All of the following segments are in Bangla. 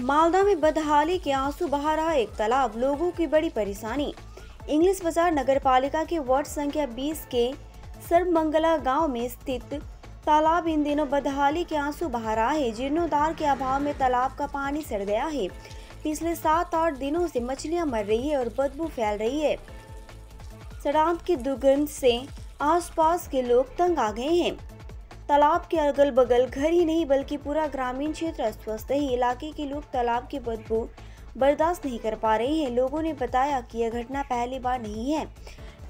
मालदा में बदहाली के आंसू बहा रहा एक तालाब, लोगों की बड़ी परेशानी। इंग्लिश बाजार नगर पालिका के वार्ड संख्या 20 के सर्वमंगला गांव में स्थित तालाब इन दिनों बदहाली के आंसू बहा रहा है। जीर्णोद्धार के अभाव में तालाब का पानी सड़ गया है। पिछले 7-8 दिनों से मछलियां मर रही है और बदबू फैल रही है। सड़ांत की दुर्गंध से आसपास के लोग तंग आ गए हैं। तालाब के अगल बगल घर ही नहीं बल्कि पूरा ग्रामीण क्षेत्र अस्वस्थ है। इलाके के लोग तालाब की बदबू बर्दाश्त नहीं कर पा रहे हैं। लोगों ने बताया कि यह घटना पहली बार नहीं है।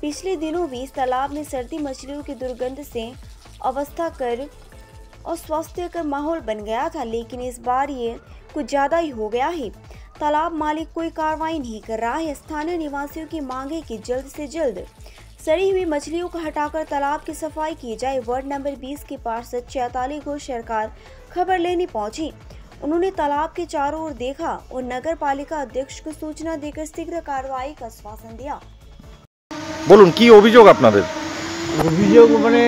पिछले दिनों भी इस तालाब में सड़ती मछलियों की दुर्गंध से अवस्था कर और स्वास्थ्यकर माहौल बन गया था, लेकिन इस बार ये कुछ ज्यादा ही हो गया है। तालाब मालिक कोई कार्रवाई नहीं कर रहा है। स्थानीय निवासियों की मांग है कि जल्द से जल्द सड़ी हुई मछलियों को हटाकर तालाब की सफाई की जाए। वार्ड नंबर 20 के पार्षद चैताली घोष सरकार खबर लेने पहुंची। उन्होंने तालाब के चारों ओर देखा और नगर पालिका अध्यक्ष को सूचना देकर शीघ्र कार्रवाई का आश्वासन दिया। বলুন কি অভিযোগ আপনাদের? অভিযোগ মানে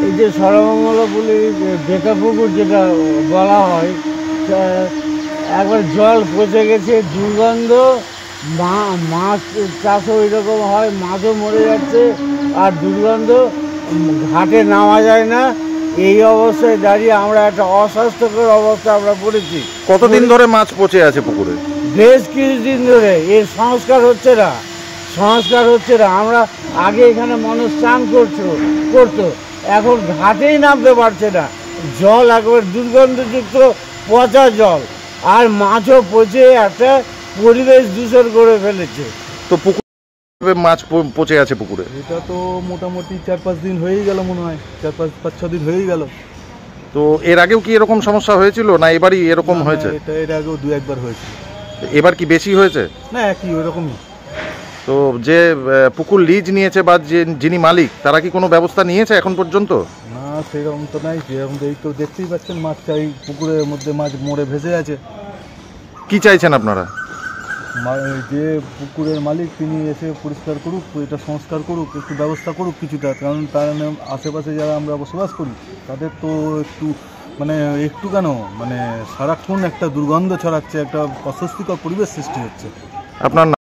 এই যে সর্বমঙ্গলা বলে বেকা পুকুর যেটা বলা হয়, একবার জল পচে গেছে, দুর্গন্ধ, মাছ চাষও এরকম হয়, মাছও মরে যাচ্ছে আর দুর্গন্ধ, ঘাটে নামা যায় না। এই অবস্থায় দাঁড়িয়ে আমরা একটা অস্বাস্থ্যকর অবস্থা আমরা পড়েছি। কতদিন ধরে মাছ পচে আছে পুকুরে? বেশ কিছুদিন ধরে এর সংস্কার হচ্ছে না। আমরা আগে এখানে মানুষ স্নান করতো, এখন ঘাটেই নামতে পারছে না। জল একবার দুর্গন্ধযুক্ত পচা জল, আর মাছও পচে একটা পরিবেশ দূষণ করে ফেলেছে। তো পুকুরে মাছ পচে আছে পুকুরে? এটা তো মোটামুটি 4-5 দিন হয়েই গেল, মনে হয় 4-5-6 দিন হয়েই গেল। তো এর আগেও কি এরকম সমস্যা হয়েছিল না এবারই এরকম হয়েছে? এটা এর আগেও 2-1 বার হয়েছে। এবার কি বেশি হয়েছে? না, একই ওরকমই। তো যে পুকুর লিজ নিয়েছে বা যিনি মালিক তারা কি কোনো ব্যবস্থা নিয়েছে এখন পর্যন্ত? না, সেরকম তো নাই। যেরকম এই তো দেখতেই পাচ্ছেন, মাছ চাই, পুকুরের মধ্যে মাছ মরে ভেসে আছে। কি চাইছেন আপনারা? যে পুকুরের মালিক তিনি এসে পরিষ্কার করুক, এটা সংস্কার করুক, একটু ব্যবস্থা করুক কিছুটা। কারণ তার আশেপাশে যারা আমরা বসবাস করি তাদের তো একটু কেন সারাক্ষণ একটা দুর্গন্ধ ছড়াচ্ছে, একটা অস্বস্তিকর পরিবেশ সৃষ্টি হচ্ছে। আপনার